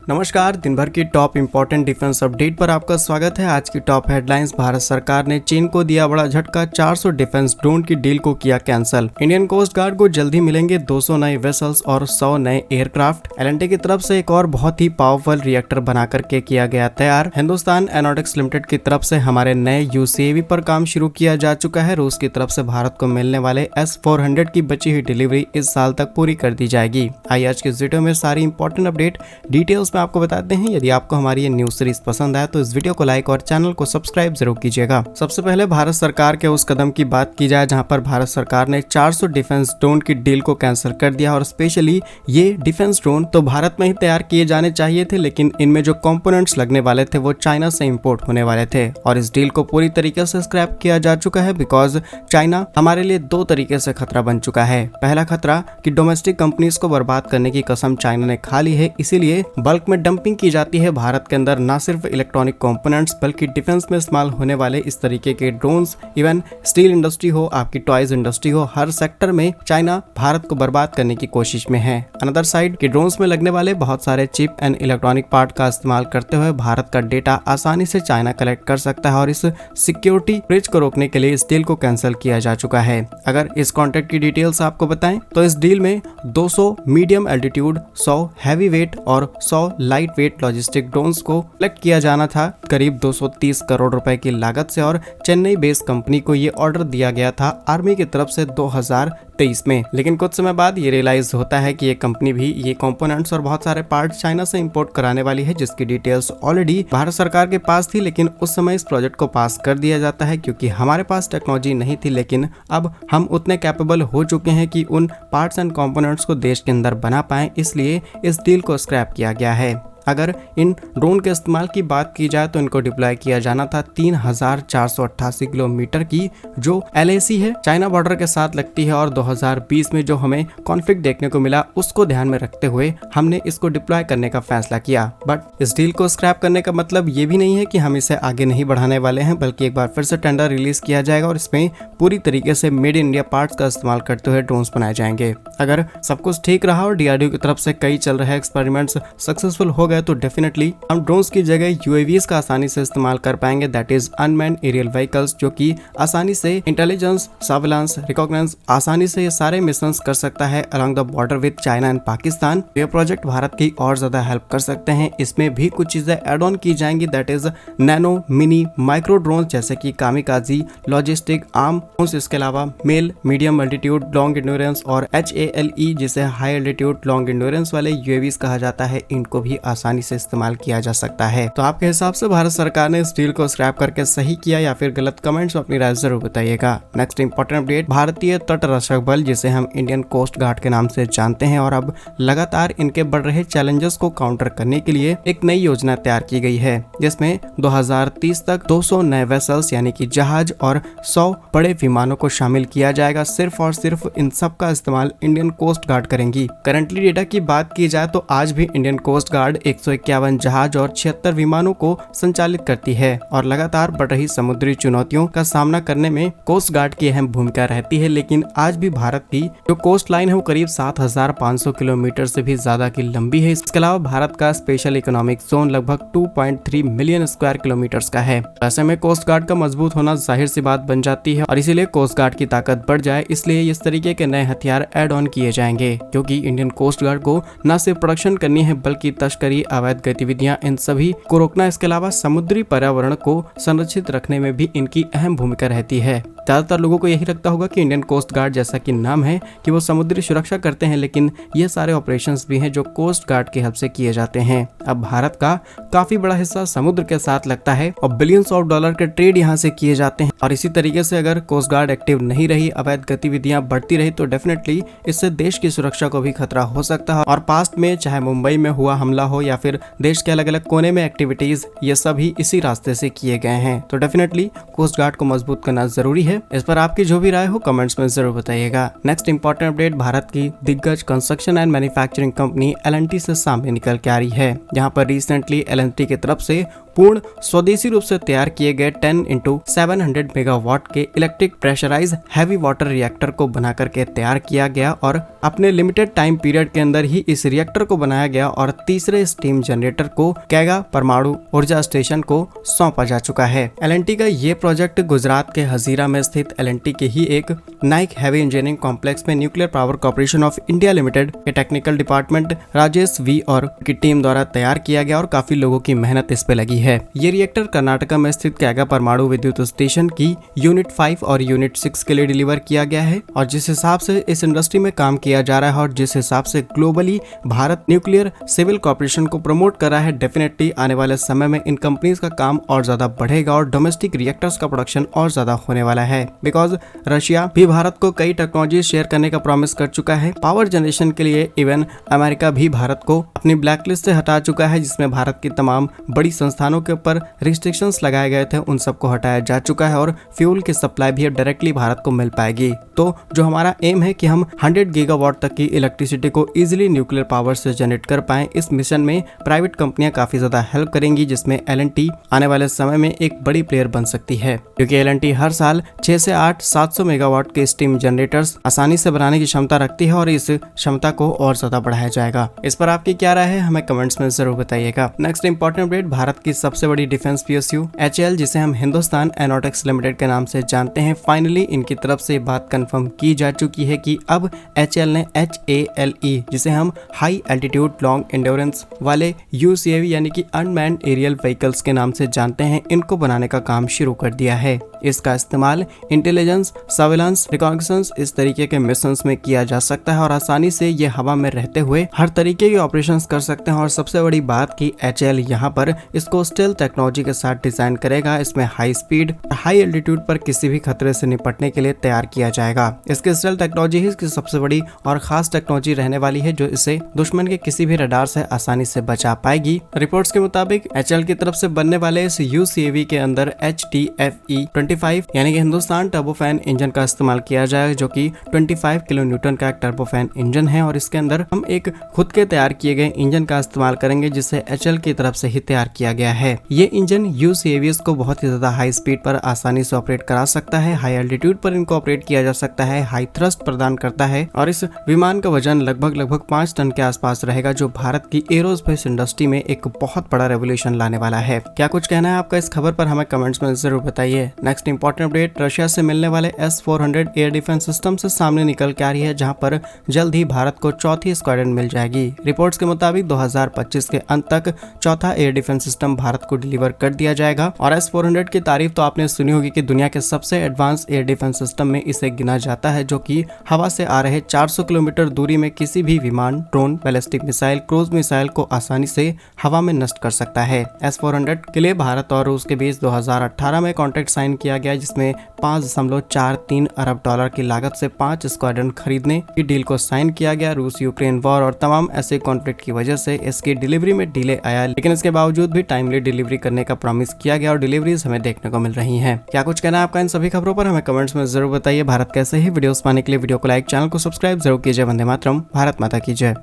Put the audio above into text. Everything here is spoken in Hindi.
नमस्कार, दिन भर की टॉप इंपॉर्टेंट डिफेंस अपडेट पर आपका स्वागत है। आज की टॉप हेडलाइंस। भारत सरकार ने चीन को दिया बड़ा झटका, 400 डिफेंस ड्रोन की डील को किया कैंसिल। इंडियन कोस्ट गार्ड को जल्दी मिलेंगे 200 नए वेसल्स और 100 नए एयरक्राफ्ट। एल&टी की तरफ से एक और बहुत ही पावरफुल रिएक्टर बना करके किया गया तैयार। हिंदुस्तान एरोनॉटिक्स लिमिटेड की तरफ से हमारे नए UCAV पर काम शुरू किया जा चुका है। रूस की तरफ से भारत को मिलने वाले S-400 की बची हुई डिलीवरी इस साल तक पूरी कर दी जाएगी। आइए आज के वीडियो में सारी इंपॉर्टेंट अपडेट डिटेल्स में आपको बताते हैं। यदि आपको हमारी ये न्यूज सीरीज पसंद आए तो इस वीडियो को लाइक और चैनल को सब्सक्राइब जरूर कीजिएगा। सबसे पहले भारत सरकार के उस कदम की बात की जाए जहां पर भारत सरकार ने 400 डिफेंस ड्रोन की डील को कैंसिल कर दिया। और स्पेशली ये डिफेंस ड्रोन तो भारत में ही तैयार किए जाने चाहिए थे, लेकिन इनमें जो कंपोनेंट्स लगने वाले थे वो चाइना से इंपोर्ट होने वाले थे। और इस डील को पूरी तरीके से स्क्रैप किया जा चुका है बिकॉज चाइना हमारे लिए दो तरीके से खतरा बन चुका है। पहला खतरा कि डोमेस्टिक कंपनीज को बर्बाद करने की कसम चाइना ने खा ली है, इसीलिए बल्क में डंपिंग की जाती है भारत के अंदर न सिर्फ इलेक्ट्रॉनिक कंपोनेंट्स बल्कि डिफेंस में इस्तेमाल होने वाले इस तरीके के ड्रोन्स। इवन स्टील इंडस्ट्री हो, आपकी टॉयज इंडस्ट्री हो, हर सेक्टर में चाइना भारत को बर्बाद करने की कोशिश में है। अनदर साइड कि ड्रोन्स में लगने वाले बहुत सारे चिप एंड इलेक्ट्रॉनिक पार्ट का इस्तेमाल करते हुए भारत का डेटा आसानी से चाइना कलेक्ट कर सकता है और इस सिक्योरिटी ब्रीच को रोकने के लिए इस डील को कैंसिल किया जा चुका है। अगर इस कॉन्ट्रैक्ट की डिटेल्स आपको बताएं तो इस डील में 200 मीडियम एल्टीट्यूड, 100 हैवी वेट और 100 लाइट वेट लॉजिस्टिक ड्रोन्स को कलेक्ट किया जाना था करीब 230 करोड़ रुपए की लागत से। और चेन्नई बेस्ड कंपनी को ये ऑर्डर दिया गया था आर्मी की तरफ से 2023 में। लेकिन कुछ समय बाद ये रियलाइज होता है कि ये कंपनी भी ये कंपोनेंट्स और बहुत सारे पार्ट्स चाइना से इंपोर्ट कराने वाली है, जिसकी डिटेल्स ऑलरेडी भारत सरकार के पास थी। लेकिन उस समय इस प्रोजेक्ट को पास कर दिया जाता है क्योंकि हमारे पास टेक्नोलॉजी नहीं थी, लेकिन अब हम उतने कैपेबल हो चुके हैं कि उन पार्ट्स एंड कंपोनेंट्स को देश के अंदर बना पाएं, इसलिए इस डील को स्क्रैप किया गया है। अगर इन ड्रोन के इस्तेमाल की बात की जाए तो इनको डिप्लॉय किया जाना था 3488 किलोमीटर की जो LAC है चाइना बॉर्डर के साथ लगती है। और 2020 में जो हमें कॉन्फ्लिक्ट देखने को मिला उसको ध्यान में रखते हुए हमने इसको डिप्लॉय करने का फैसला किया। बट इस डील को स्क्रैप करने का मतलब ये भी नहीं है कि हम इसे आगे नहीं बढ़ाने वाले हैं, बल्कि एक बार फिर से टेंडर रिलीज किया जाएगा और इसमें पूरी तरीके से मेड इन इंडिया पार्ट्स का इस्तेमाल करते हुए ड्रोन्स बनाए जाएंगे। अगर सब कुछ ठीक रहा और DRDO की तरफ से कई चल रहे एक्सपेरिमेंट्स सक्सेसफुल हो गए तो डेफिनेटली हम ड्रोन्स की जगह UAVs का आसानी से इस्तेमाल कर पाएंगे, that is unmanned aerial vehicles, जो कि आसानी से इंटेलिजेंस, सर्विलांस, रिकॉग्निजेंस आसानी से ये सारे मिशंस कर सकता है along the border with China and Pakistan. ये प्रोजेक्ट भारत की और ज्यादा हेल्प कर सकते हैं। इसमें भी कुछ चीजें एड ऑन की जाएंगी, that is nano, mini, micro drone जैसे कि कामिकाजी, लॉजिस्टिक, आर्म ड्रोन्स। इसके अलावा MALE, medium altitude long endurance और HALE जिसे हाई एल्टीट्यूड लॉन्ग एंड्योरेंस वाले UAVs कहा जाता है, इनको भी आसानी से इस्तेमाल किया जा सकता है। तो आपके हिसाब से भारत सरकार ने इस डील को स्क्रैप करके सही किया या फिर गलत? कमेंट्स में अपनी राय जरूर बताइएगा। नेक्स्ट इंपॉर्टेंट अपडेट, भारतीय तट रक्षक बल जिसे हम इंडियन कोस्ट गार्ड के नाम से जानते हैं और अब लगातार इनके बढ़ रहे चैलेंजेस को काउंटर करने के लिए एक नई योजना तैयार की गई है, जिसमें 2030 तक 200 नए वेसल्स यानी कि जहाज और 100 बड़े विमानों को शामिल किया जाएगा। सिर्फ और सिर्फ इन सब का इस्तेमाल इंडियन कोस्ट गार्ड करेंगी। करंटली डेटा की बात की जाए तो आज भी इंडियन कोस्ट गार्ड 151 जहाज और 76 विमानों को संचालित करती है और लगातार बढ़ रही समुद्री चुनौतियों का सामना करने में कोस्ट गार्ड की अहम भूमिका रहती है। लेकिन आज भी भारत की जो कोस्ट लाइन है वो करीब 7500 किलोमीटर से भी ज्यादा की लंबी है। इसके अलावा भारत का स्पेशल इकोनॉमिक जोन लगभग 2.3 मिलियन स्क्वायर किलोमीटर्स का है। ऐसे में कोस्ट गार्ड का मजबूत होना जाहिर सी बात बन जाती है और इसीलिए कोस्ट गार्ड की ताकत बढ़ जाए, इसलिए इस तरीके के नए हथियार एड ऑन किए जाएंगे, क्योंकि इंडियन कोस्ट गार्ड को न सिर्फ प्रोडक्शन करनी है बल्कि तस्करी, अवैध गतिविधियां, इन सभी को रोकना। इसके अलावा समुद्री पर्यावरण को संरक्षित रखने में भी इनकी अहम भूमिका रहती है। ज्यादातर लोगों को यही लगता होगा कि इंडियन कोस्ट गार्ड जैसा कि नाम है कि वो समुद्री सुरक्षा करते हैं, लेकिन ये सारे ऑपरेशंस भी हैं जो कोस्ट गार्ड की हेल्प से किए जाते हैं। अब भारत का काफी बड़ा हिस्सा समुद्र के साथ लगता है और बिलियंस ऑफ डॉलर के ट्रेड यहाँ से किए जाते हैं। और इसी तरीके से अगर कोस्ट गार्ड एक्टिव नहीं रही, अवैध गतिविधियां बढ़ती रही तो डेफिनेटली इससे देश की सुरक्षा को भी खतरा हो सकता है। और पास्ट में चाहे मुंबई में हुआ हमला हो या फिर देश के अलग अलग कोने में एक्टिविटीज, ये सभी इसी रास्ते से किए गए हैं। तो डेफिनेटली कोस्ट गार्ड को मजबूत करना जरूरी है। इस पर आपकी जो भी राय हो कमेंट्स में जरूर बताइएगा। नेक्स्ट इंपॉर्टेंट अपडेट, भारत की दिग्गज construction and manufacturing company L&T से सामने निकल के आ रही है। यहाँ पर रिसेंटली L&T की तरफ से पूर्ण स्वदेशी रूप से तैयार किए गए 10x700 मेगावाट के electric pressurise heavy water reactor को बना करके तैयार किया गया और अपने लिमिटेड टाइम पीरियड के अंदर ही इस रिएक्टर को बनाया गया और तीसरे स्टीम जनरेटर को कैगा परमाणु ऊर्जा स्टेशन को सौंपा जा चुका है। एल&टी का ये प्रोजेक्ट गुजरात के हजीरा में स्थित एल&टी के ही एक नाइक हैवी इंजीनियरिंग कॉम्प्लेक्स में nuclear power corporation of India limited के टेक्निकल डिपार्टमेंट राजेश वी और की टीम द्वारा तैयार किया गया और काफी लोगों की मेहनत इस पे लगी है। ये रिएक्टर कर्नाटक में स्थित कैगा परमाणु विद्युत स्टेशन की यूनिट 5 और यूनिट 6 के लिए डिलीवर किया गया है और जिस हिसाब से इस इंडस्ट्री में काम किया जा रहा है और जिस हिसाब से globally Bharat nuclear civil corporation को प्रमोट कर रहा है, डेफिनेटली आने वाले समय में इन कंपनीज का काम और ज्यादा बढ़ेगा और डोमेस्टिक रिएक्टर्स का प्रोडक्शन और ज्यादा होने वाला है। बिकॉज रशिया भी भारत को कई टेक्नोलॉजी शेयर करने का प्रॉमिस कर चुका है। पावर जनरेशन के लिए इवन अमेरिका भी भारत को अपनी ब्लैकलिस्ट से हटा चुका है, जिसमें भारत की तमाम बड़ी संस्थानों के ऊपर रिस्ट्रिक्शंस लगाए गए थे, उन सबको हटाया जा चुका है और फ्यूल की सप्लाई भी अब डायरेक्टली भारत को मिल पाएगी। तो जो हमारा एम है कि हम 100 गीगावाट तक की इलेक्ट्रिसिटी को इजीली न्यूक्लियर पावर से जनरेट कर पाएं, इस मिशन में प्राइवेट कंपनियां काफी ज्यादा हेल्प करेंगी, जिसमें एल&टी आने वाले समय में एक बड़ी प्लेयर बन सकती है, क्योंकि एल&टी हर साल 6 से 8 700 मेगावाट के स्टीम जनरेटर्स आसानी से बनाने की क्षमता रखती है और इस क्षमता को और ज्यादा बढ़ाया जाएगा। इस पर आपकी क्या राय है, हमें कमेंट्स में जरूर बताइएगा। नेक्स्ट इंपॉर्टेंट अपडेट, भारत की सबसे बड़ी डिफेंस पीएसयू HAL, जिसे हम हिंदुस्तान एरोनॉटिक्स लिमिटेड के नाम से जानते हैं, फाइनली इनकी तरफ से बात कंफर्म की जा चुकी है कि अब HAL ने HALE, जिसे हम हाई एल्टीट्यूड लॉन्ग एंड्योरेंस वाले UCAV यानी कि अनमैन्ड एरियल व्हीकल्स के नाम से जानते हैं, इनको बनाने का काम शुरू कर दिया है। इसका इस्तेमाल इंटेलिजेंस, सर्वेलेंस, रिकॉग्निशंस इस तरीके के मिशंस में किया जा सकता है और आसानी से ये हवा में रहते हुए हर तरीके के ऑपरेशंस कर सकते हैं। और सबसे बड़ी बात कि HAL यहाँ पर इसको स्टेल्थ टेक्नोलॉजी के साथ डिजाइन करेगा। इसमें हाई स्पीड, हाई एल्टीट्यूड पर किसी भी खतरे से निपटने के लिए तैयार किया जाएगा। इसकी स्टेल्थ टेक्नोलॉजी ही इसकी सबसे बड़ी और खास टेक्नोलॉजी रहने वाली है, जो इसे दुश्मन के किसी भी रडार से आसानी से बचा पाएगी। रिपोर्ट्स के मुताबिक HAL की तरफ से बनने वाले इस UCAV के अंदर HTFE 25 यानी कि हिंदुस्तान टर्बोफैन इंजन का इस्तेमाल किया जाएगा, जो कि 25 किलो न्यूटन का एक टर्बोफैन इंजन है और इसके अंदर हम एक खुद के तैयार किए गए इंजन का इस्तेमाल करेंगे, जिसे HAL की तरफ से ही तैयार किया गया है। ये इंजन UCAVs को बहुत ही ज्यादा हाई स्पीड पर आसानी से ऑपरेट करा सकता है, हाई एल्टीट्यूड पर इनको ऑपरेट किया जा सकता है, हाई थ्रस्ट प्रदान करता है और इस विमान का वजन लगभग 5 टन के आसपास रहेगा, जो भारत की एरोस्पेस इंडस्ट्री में एक बहुत बड़ा रेवोल्यूशन लाने वाला है। क्या कुछ कहना है आपका इस खबर पर, हमें कमेंट्स में जरूर बताइए। नेक्स्ट इंपॉर्टेंट अपडेट, रशिया से मिलने वाले S-400 एयर डिफेंस सिस्टम से सामने निकल के आ रही है, जहां पर जल्द ही भारत को चौथी स्क्वाड्रन मिल जाएगी। रिपोर्ट्स के मुताबिक 2025 के अंत तक चौथा एयर डिफेंस सिस्टम भारत को डिलीवर कर दिया जाएगा और S-400 की तारीफ तो आपने सुनी होगी कि दुनिया के सबसे एडवांस एयर डिफेंस सिस्टम में इसे गिना जाता है, जो कि हवा से आ रहे 400 किलोमीटर दूरी में किसी भी विमान, drone, ballistic missile, cruise missile को आसानी से हवा में नष्ट कर सकता है। S-400 के लिए भारत और रूस के बीच 2018 में कॉन्ट्रैक्ट साइन किया गया, जिसमें 5.43 अरब डॉलर की लागत से 5 स्क्वाड्रन खरीदने की डील को साइन किया गया। रूस यूक्रेन वॉर और तमाम ऐसे कॉन्फ्लिक्ट की वजह से इसकी डिलीवरी में डिले आया, लेकिन इसके बावजूद भी टाइमली डिलीवरी करने का प्रॉमिस किया गया और डिलीवरीज हमें देखने को मिल रही हैं। क्या कुछ कहना है आपका इन सभी खबरों पर, हमें कमेंट्स में जरूर बताइए। भारत कैसे ही वीडियोस पाने के लिए वीडियो को लाइक, चैनल को सब्सक्राइब जरूर कीजिए। वंदे मातरम, भारत माता की जय।